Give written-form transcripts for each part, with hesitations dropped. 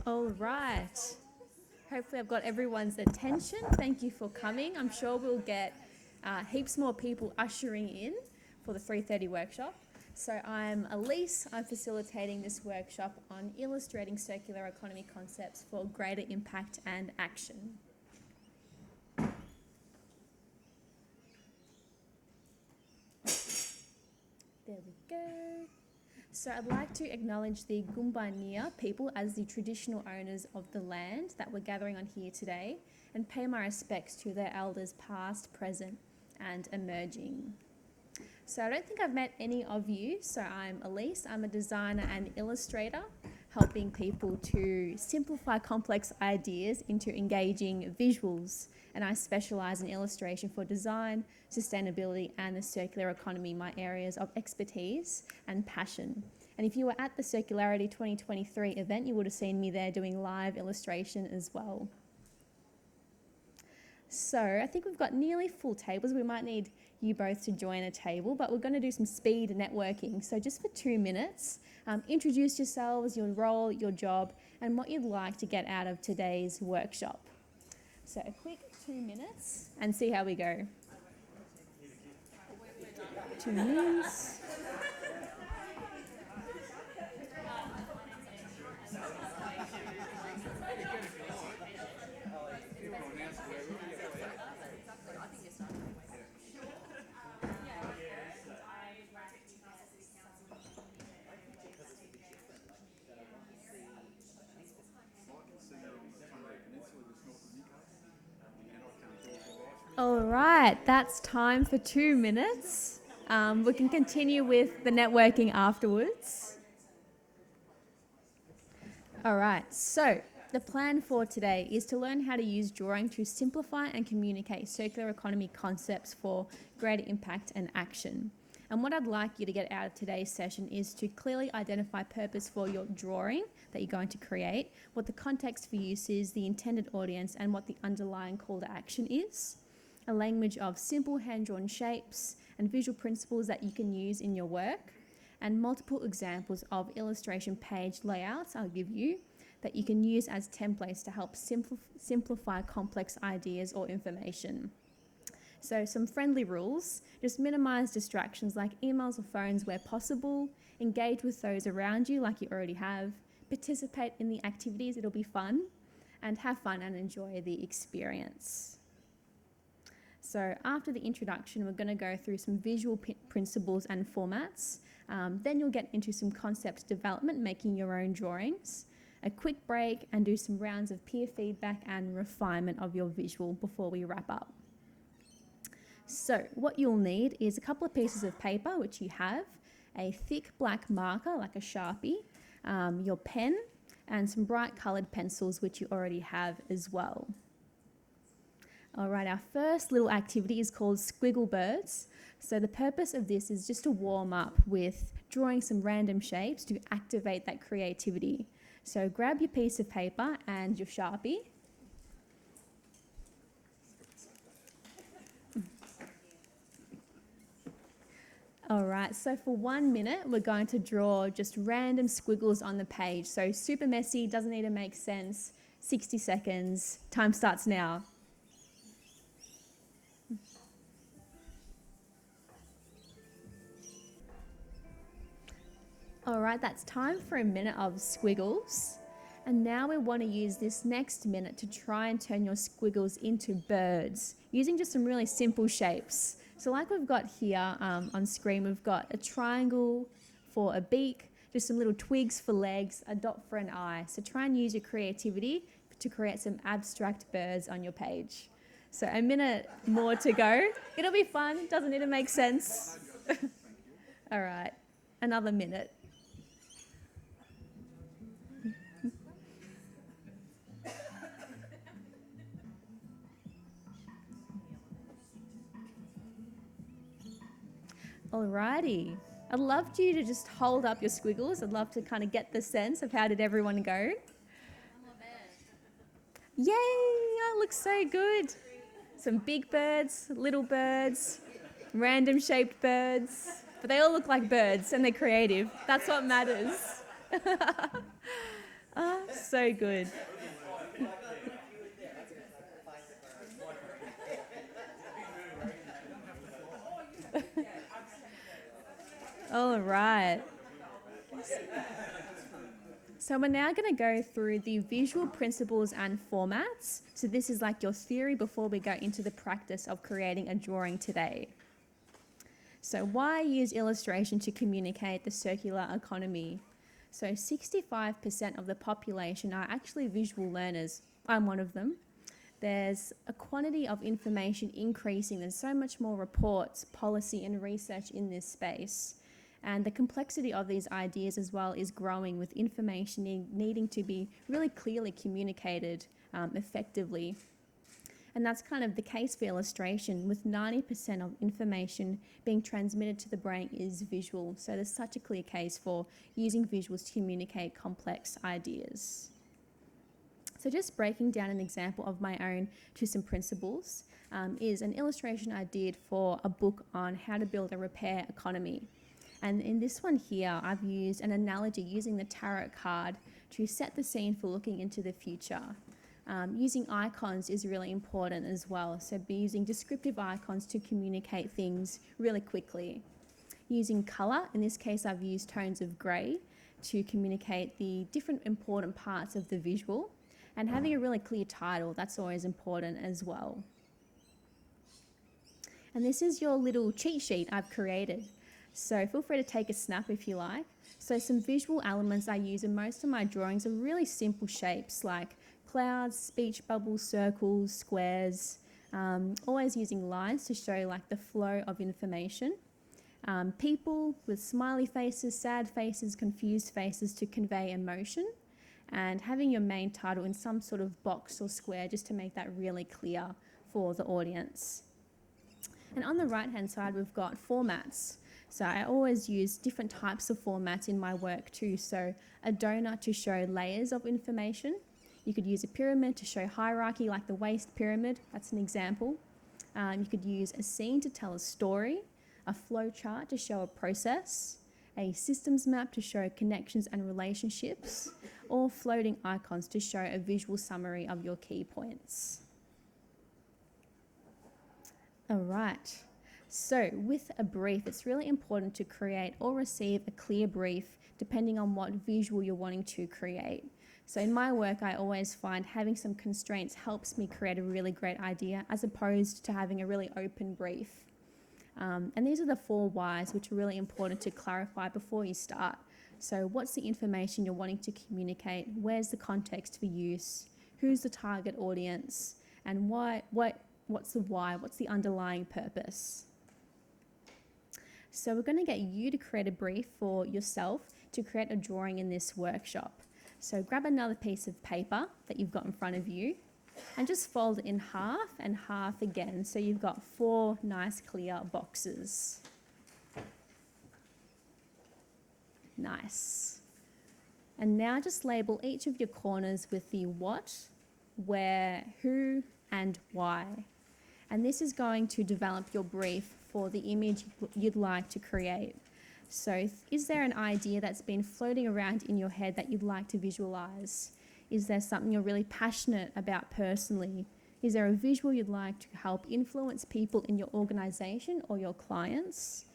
All right. Hopefully I've got everyone's attention. Thank you for coming. I'm sure we'll get heaps more people ushering in for the 3:30 workshop. So I'm Elise. I'm facilitating this workshop on illustrating circular economy concepts for greater impact and action. There we go. So I'd like to acknowledge the Gumbaynggirr people as the traditional owners of the land that we're gathering on here today and pay my respects to their elders past, present and emerging. So I don't think I've met any of you. So I'm Elise. I'm a designer and illustrator, helping people to simplify complex ideas into engaging visuals. And I specialise in illustration for design, sustainability and the circular economy, my areas of expertise and passion. And if you were at the Circularity 2023 event, you would have seen me there doing live illustration as well. So I think we've got nearly full tables. We might need you both to join a table, but we're going to do some speed networking. So just for 2 minutes, introduce yourselves, your role, your job, and what you'd like to get out of today's workshop. So a quick 2 minutes and see how we go. 2 minutes. All right, that's time for 2 minutes. We can continue with the networking afterwards. All right, so the plan for today is to learn how to use drawing to simplify and communicate circular economy concepts for greater impact and action. And what I'd like you to get out of today's session is to clearly identify purpose for your drawing that you're going to create, what the context for use is, the intended audience, and what the underlying call to action is. A language of simple hand-drawn shapes and visual principles that you can use in your work, and multiple examples of illustration page layouts I'll give you that you can use as templates to help simplify complex ideas or information. So some friendly rules: just minimize distractions like emails or phones where possible, engage with those around you like you already have, participate in the activities, it'll be fun, and have fun and enjoy the experience. So after the introduction, we're going to go through some visual principles and formats. Then you'll get into some concept development, making your own drawings, a quick break, and do some rounds of peer feedback and refinement of your visual before we wrap up. So what you'll need is a couple of pieces of paper, which you have, a thick black marker like a Sharpie, your pen, and some bright coloured pencils, which you already have as well. All right, our first little activity is called Squiggle Birds. So the purpose of this is just to warm up with drawing some random shapes to activate that creativity. So grab your piece of paper and your Sharpie. All right, so for 1 minute, we're going to draw just random squiggles on the page. So super messy, doesn't need to make sense. 60 seconds, time starts now. All right, that's time for a minute of squiggles. And now we want to use this next minute to try and turn your squiggles into birds using just some really simple shapes. So like we've got here on screen, we've got a triangle for a beak, just some little twigs for legs, a dot for an eye. So try and use your creativity to create some abstract birds on your page. So a minute more to go. It'll be fun, doesn't need to make sense. All right, another minute. Alrighty, I'd love you to just hold up your squiggles. I'd love to kind of get the sense of how did everyone go. Yay, that looks so good. Some big birds, little birds, random shaped birds, but they all look like birds and they're creative. That's what matters. Ah, so good. All right. So we're now going to go through the visual principles and formats. So this is like your theory before we go into the practice of creating a drawing today. So why use illustration to communicate the circular economy? So 65% of the population are actually visual learners. I'm one of them. There's a quantity of information increasing. There's so much more reports, policy and research in this space. And the complexity of these ideas as well is growing, with information needing to be really clearly communicated effectively. And that's kind of the case for illustration, with 90% of information being transmitted to the brain is visual. So there's such a clear case for using visuals to communicate complex ideas. So just breaking down an example of my own to some principles is an illustration I did for a book on how to build a repair economy. And in this one here, I've used an analogy using the tarot card to set the scene for looking into the future. Using icons is really important as well. So be using descriptive icons to communicate things really quickly. Using colour, in this case I've used tones of grey to communicate the different important parts of the visual. And having a really clear title, that's always important as well. And this is your little cheat sheet I've created. So feel free to take a snap if you like. So some visual elements I use in most of my drawings are really simple shapes like clouds, speech bubbles, circles, squares, always using lines to show like the flow of information. People with smiley faces, sad faces, confused faces to convey emotion, and having your main title in some sort of box or square just to make that really clear for the audience. And on the right hand side we've got formats. So I always use different types of formats in my work too. So a donut to show layers of information. You could use a pyramid to show hierarchy, like the waste pyramid. That's an example. You could use a scene to tell a story, a flow chart to show a process, a systems map to show connections and relationships, or floating icons to show a visual summary of your key points. All right. So with a brief, it's really important to create or receive a clear brief depending on what visual you're wanting to create. So in my work, I always find having some constraints helps me create a really great idea as opposed to having a really open brief. And these are the 4 whys, which are really important to clarify before you start. So what's the information you're wanting to communicate? Where's the context for use? Who's the target audience? And what's the why? What's the underlying purpose? So we're going to get you to create a brief for yourself to create a drawing in this workshop. So grab another piece of paper that you've got in front of you and just fold it in half and half again. So you've got 4 nice clear boxes. Nice. And now just label each of your corners with the what, where, who, and why. And this is going to develop your brief for the image you'd like to create. So is there an idea that's been floating around in your head that you'd like to visualize? Is there something you're really passionate about personally? Is there a visual you'd like to help influence people in your organization or your clients?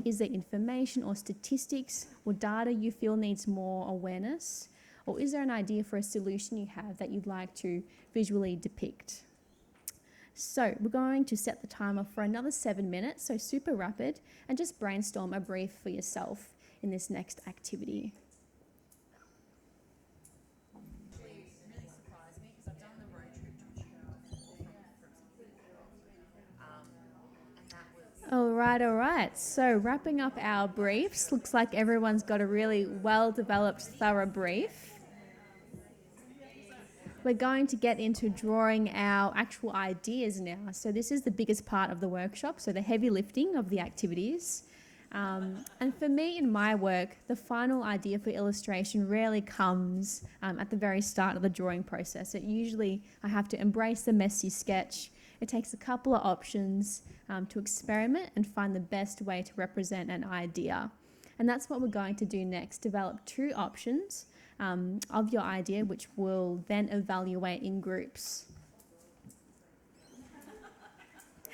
Is there information or statistics or data you feel needs more awareness? Or is there an idea for a solution you have that you'd like to visually depict? So we're going to set the timer for another 7 minutes, so super rapid, and just brainstorm a brief for yourself in this next activity. All right. So wrapping up our briefs, looks like everyone's got a really well-developed, thorough brief. We're going to get into drawing our actual ideas now. So this is the biggest part of the workshop, so the heavy lifting of the activities. And for me in my work, the final idea for illustration rarely comes at the very start of the drawing process. I have to embrace the messy sketch. It takes a couple of options to experiment and find the best way to represent an idea. And that's what we're going to do next, develop 2 options of your idea, which we'll then evaluate in groups.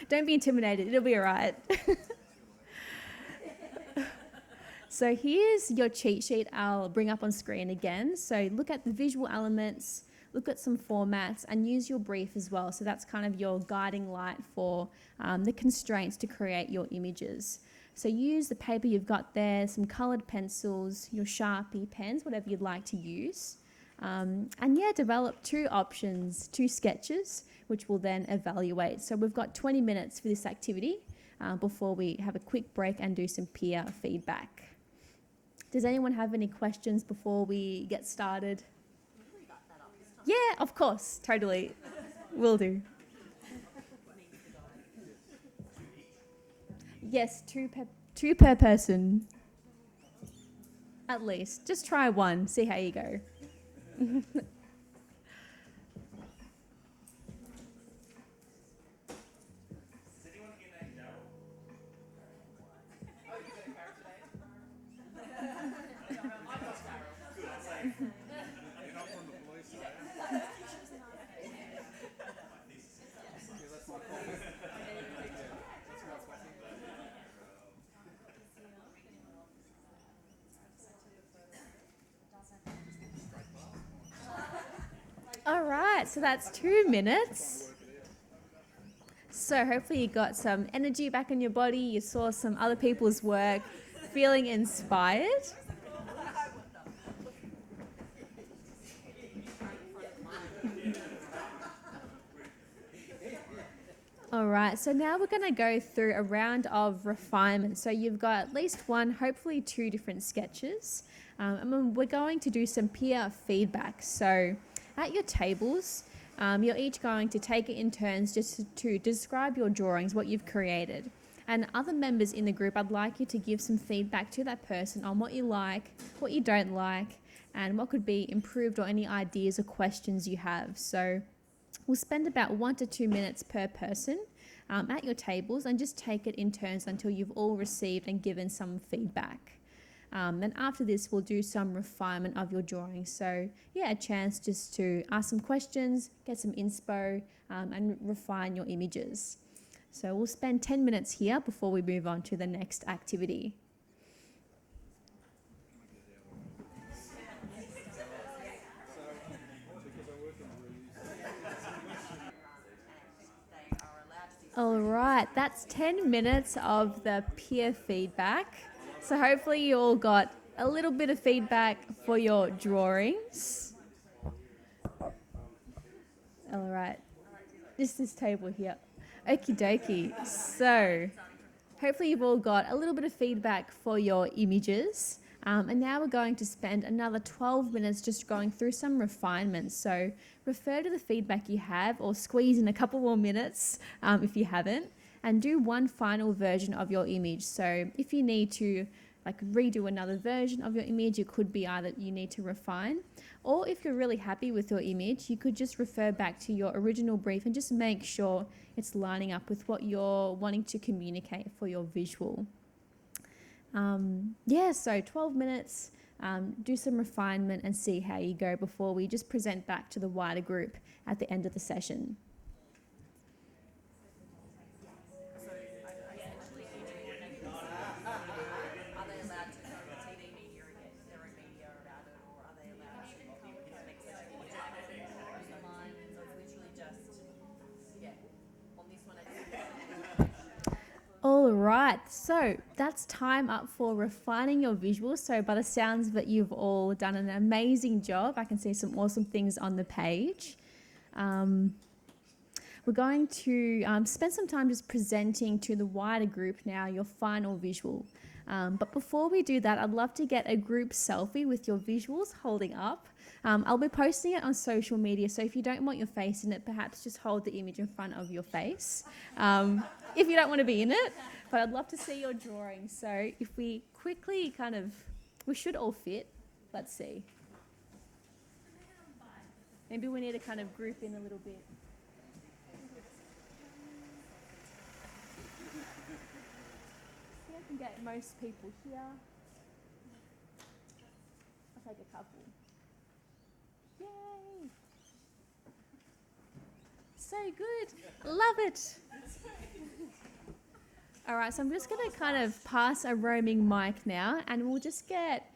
Don't be intimidated, it'll be all right. So here's your cheat sheet I'll bring up on screen again. So look at the visual elements, look at some formats, and use your brief as well. So that's kind of your guiding light for the constraints to create your images. So use the paper you've got there, some coloured pencils, your Sharpie pens, whatever you'd like to use. And yeah, develop 2 options, 2 sketches, which we'll then evaluate. So we've got 20 minutes for this activity before we have a quick break and do some peer feedback. Does anyone have any questions before we get started? Yeah, of course, totally. Will do. Yes, two per person. At least. Just try one, see how you go. All right, so that's 2 minutes. So hopefully you got some energy back in your body, you saw some other people's work, feeling inspired. All right, so now we're going to go through a round of refinement. So you've got at least 1, hopefully 2 different sketches. And we're going to do some peer feedback. So at your tables, you're each going to take it in turns just to describe your drawings, what you've created. And other members in the group, I'd like you to give some feedback to that person on what you like, what you don't like, and what could be improved or any ideas or questions you have. So we'll spend about 1 to 2 minutes per person at your tables and just take it in turns until you've all received and given some feedback. Then after this, we'll do some refinement of your drawing. So yeah, a chance just to ask some questions, get some inspo, and refine your images. So we'll spend 10 minutes here before we move on to the next activity. All right, that's 10 minutes of the peer feedback. So hopefully you all got a little bit of feedback for your drawings. All right, this table here. Okie dokie. So hopefully you've all got a little bit of feedback for your images. And now we're going to spend another 12 minutes just going through some refinements. So refer to the feedback you have or squeeze in a couple more minutes if you haven't, and do one final version of your image. So if you need to redo another version of your image, it could be either you need to refine, or if you're really happy with your image, you could just refer back to your original brief and just make sure it's lining up with what you're wanting to communicate for your visual. So 12 minutes, do some refinement and see how you go before we just present back to the wider group at the end of the session. All right, so that's time up for refining your visuals. So by the sounds of it, you've all done an amazing job. I can see some awesome things on the page. We're going to spend some time just presenting to the wider group now your final visual. But before we do that, I'd love to get a group selfie with your visuals holding up. I'll be posting it on social media, so if you don't want your face in it, perhaps just hold the image in front of your face if you don't want to be in it. But I'd love to see your drawing. So if we quickly we should all fit. Let's see. Maybe we need to kind of group in a little bit. See, I can get most people here. I'll take a couple. Yay! So good. Love it. All right, so I'm just going to kind of pass a roaming mic now, and we'll just get,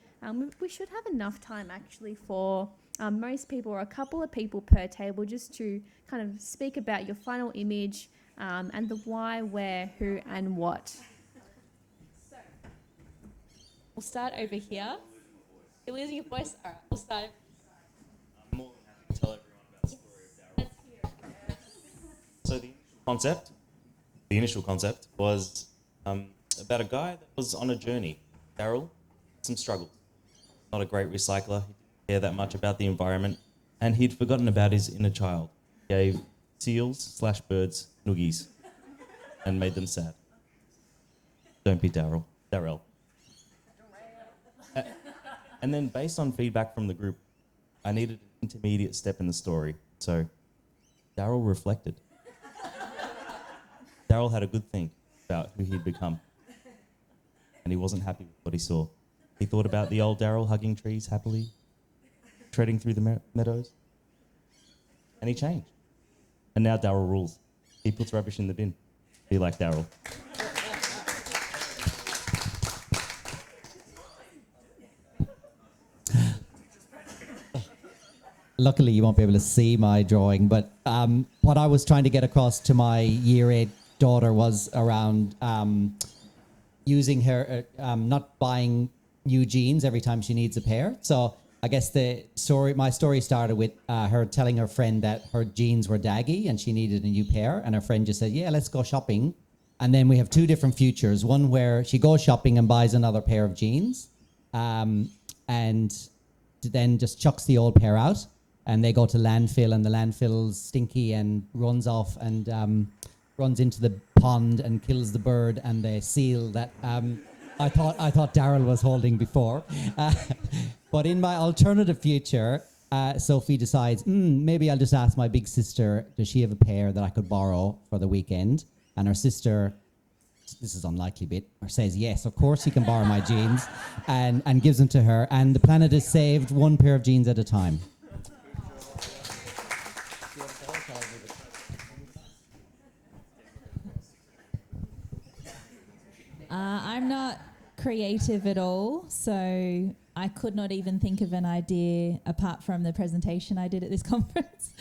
we should have enough time actually for most people or a couple of people per table just to kind of speak about your final image and the why, where, who, and what. So, we'll start over here. You're losing your voice? All right, we'll start. I'm more than happy to tell everyone about the story of Daryl. So the initial concept was about a guy that was on a journey. Daryl had some struggles. Not a great recycler. He didn't care that much about the environment, and he'd forgotten about his inner child. He gave seals/birds noogies and made them sad. Don't be Darrell. And then, based on feedback from the group, I needed an intermediate step in the story. So Daryl reflected. Daryl had a good think about who he'd become. And he wasn't happy with what he saw. He thought about the old Daryl hugging trees happily, treading through the meadows. And he changed. And now Daryl rules. He puts rubbish in the bin. Be like Daryl. Luckily, you won't be able to see my drawing, but what I was trying to get across to my year 8 daughter was around using her, not buying new jeans every time she needs a pair. So I guess my story started with her telling her friend that her jeans were daggy and she needed a new pair. And her friend just said, yeah, let's go shopping. And then we have two different futures. One where she goes shopping and buys another pair of jeans and then just chucks the old pair out. And they go to landfill, and the landfill's stinky and runs off and runs into the pond and kills the bird and the seal that I thought Daryl was holding before. But in my alternative future, Sophie decides, maybe I'll just ask my big sister, does she have a pair that I could borrow for the weekend? And her sister, this is unlikely bit, or says, yes, of course you can borrow my jeans, and gives them to her. And the planet is saved one pair of jeans at a time. I'm not creative at all, so I could not even think of an idea apart from the presentation I did at this conference.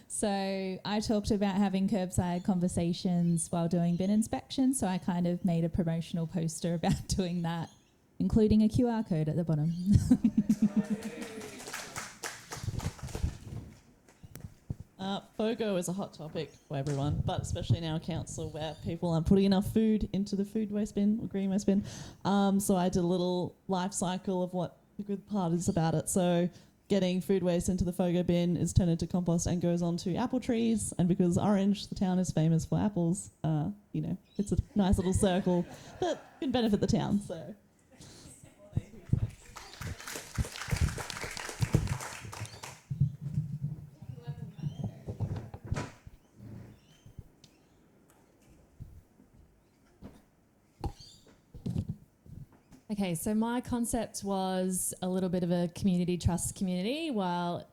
So I talked about having curbside conversations while doing bin inspection, so I kind of made a promotional poster about doing that, including a QR code at the bottom. FOGO is a hot topic for everyone, but especially in our council where people aren't putting enough food into the food waste bin or green waste bin. So I did a little life cycle of what the good part is about it. So getting food waste into the FOGO bin is turned into compost and goes on to apple trees. And because Orange, the town, is famous for apples, it's a nice little circle that can benefit the town. So. Okay, so my concept was a little bit of a community trust community while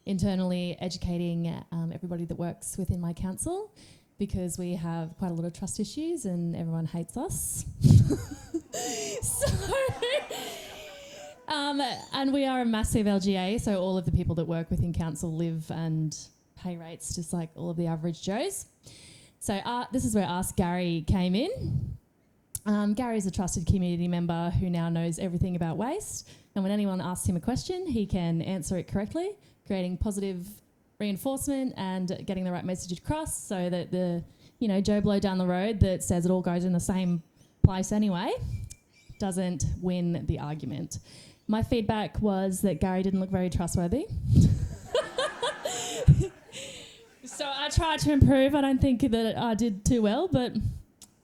internally educating everybody that works within my council, because we have quite a lot of trust issues and everyone hates us. And we are a massive LGA, so all of the people that work within council live and pay rates just like all of the average Joes. So this is where Ask Gary came in. Gary is a trusted community member who now knows everything about waste, and when anyone asks him a question, he can answer it correctly, creating positive reinforcement and getting the right message across so that the Joe Blow down the road that says it all goes in the same place anyway doesn't win the argument. My feedback was that Gary didn't look very trustworthy. So I tried to improve. I don't think that I did too well, but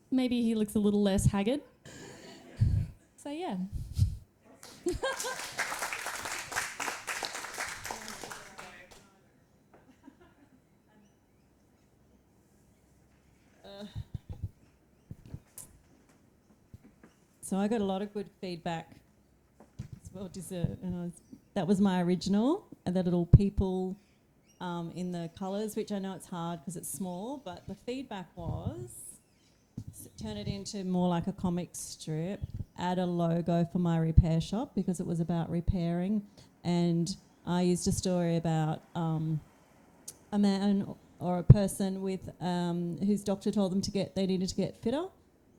maybe he looks a little less haggard. So, yeah. So I got a lot of good feedback. It's well deserved, and That was my original, and the little people in the colours, which I know it's hard because it's small, but the feedback was turn it into more like a comic strip, add a logo for my repair shop because it was about repairing, and I used a story about a man or a person with whose doctor told them they needed to get fitter,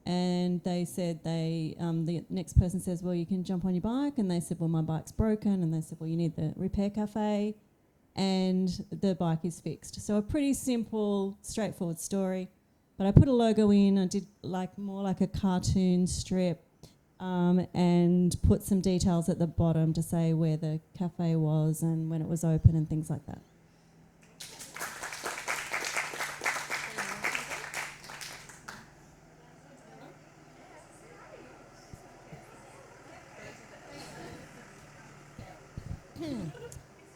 and they said the next person says, well, you can jump on your bike, and they said, well, my bike's broken, and they said, well, you need the repair cafe, and the bike is fixed. So a pretty simple, straightforward story. But I put a logo in, I did more like a cartoon strip, and put some details at the bottom to say where the cafe was and when it was open and things like that.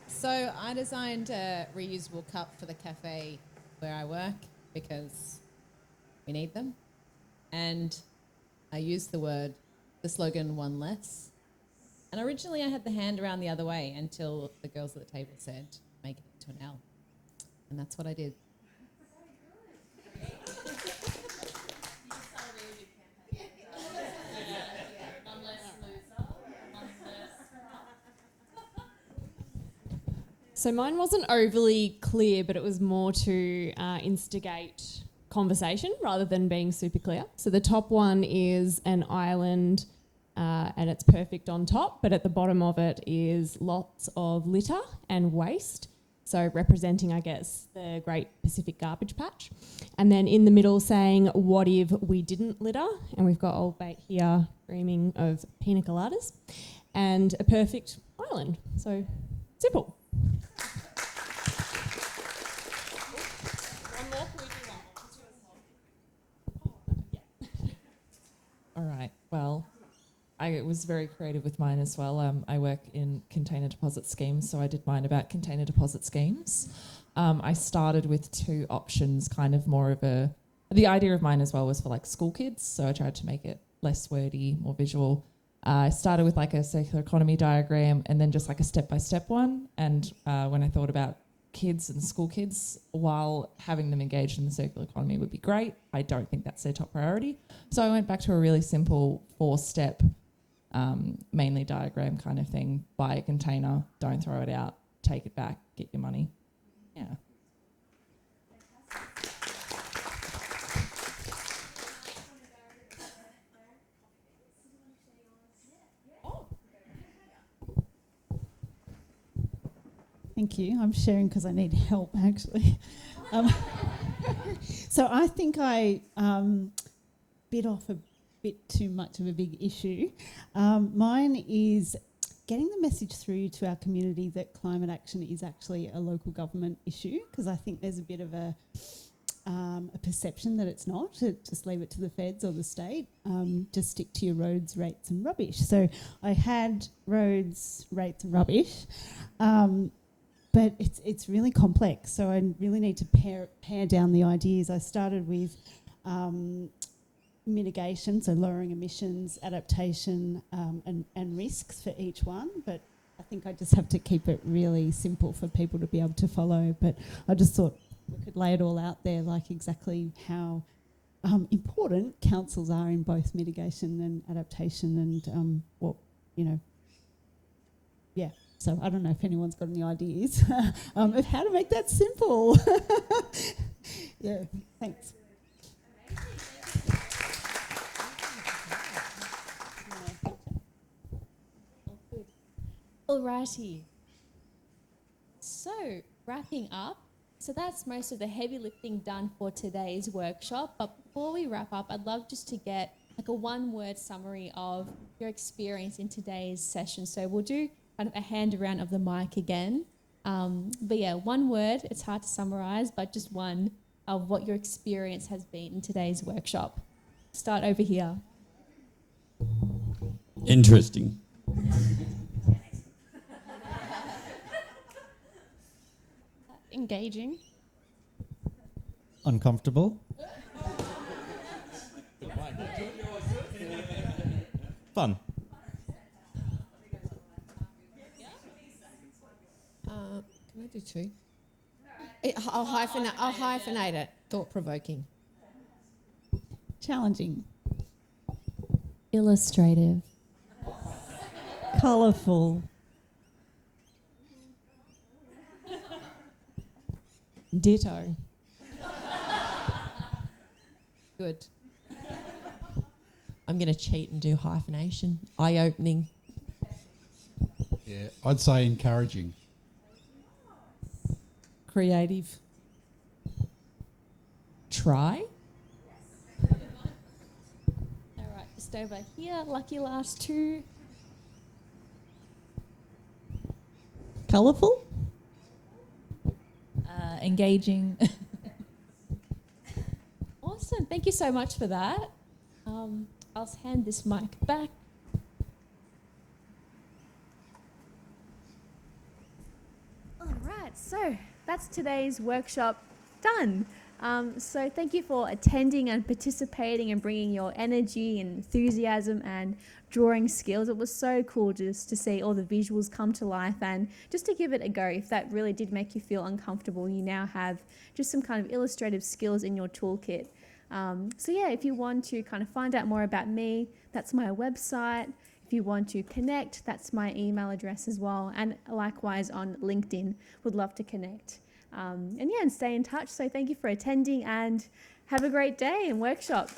So I designed a reusable cup for the cafe where I work because we need them. And I used the slogan, one less. And originally I had the hand around the other way until the girls at the table said, make it into an L. And that's what I did. So mine wasn't overly clear, but it was more to instigate conversation rather than being super clear. So the top one is an island and it's perfect on top, but at the bottom of it is lots of litter and waste. So representing, I guess, the Great Pacific Garbage Patch. And then in the middle saying, what if we didn't litter? And we've got Old Bait here dreaming of pina coladas and a perfect island. So simple. All right. Well, I was very creative with mine as well. I work in container deposit schemes, so I did mine about container deposit schemes. I started with two options, kind of more of the idea of mine as well was for like school kids, so I tried to make it less wordy, more visual. I started with like a circular economy diagram and then just like a step-by-step one. And when I thought about kids and school kids, while having them engaged in the circular economy would be great, I don't think that's their top priority. So I went back to a really simple 4-step, mainly diagram kind of thing. Buy a container, don't throw it out, take it back, get your money. Yeah. Thank you. I'm sharing because I need help, actually. So I think I bit off a bit too much of a big issue. Mine is getting the message through to our community that climate action is actually a local government issue, because I think there's a bit of a perception that it's not. Just leave it to the feds or the state. Just stick to your roads, rates and rubbish. So I had roads, rates and rubbish. But it's really complex, so I really need to pare down the ideas. I started with mitigation, so lowering emissions, adaptation, and risks for each one. But I think I just have to keep it really simple for people to be able to follow. But I just thought we could lay it all out there, like exactly how important councils are in both mitigation and adaptation, and what, yeah. So I don't know if anyone's got any ideas of how to make that simple. Yeah, thanks. Alrighty. So, wrapping up. So that's most of the heavy lifting done for today's workshop. But before we wrap up, I'd love just to get like a one-word summary of your experience in today's session. So we'll do kind of a hand around of the mic again. But yeah, one word, it's hard to summarize, but just one of what your experience has been in today's workshop. Start over here. Interesting. Engaging. Uncomfortable. Fun. Can I do two? I'll hyphenate it. Thought-provoking. Challenging. Illustrative. Colourful. Ditto. Good. I'm going to cheat and do hyphenation. Eye-opening. Yeah, I'd say encouraging. Creative. Try. All right, just over here. Lucky last two. Colourful. Engaging. Awesome. Thank you so much for that. I'll hand this mic back. All right, so that's today's workshop done. So thank you for attending and participating and bringing your energy and enthusiasm and drawing skills. It was so cool just to see all the visuals come to life and just to give it a go. If that really did make you feel uncomfortable, you now have just some kind of illustrative skills in your toolkit. So yeah, if you want to kind of find out more about me, that's my website. If you want to connect, that's my email address as well. And likewise on LinkedIn, would love to connect. And stay in touch. So thank you for attending and have a great day and workshop.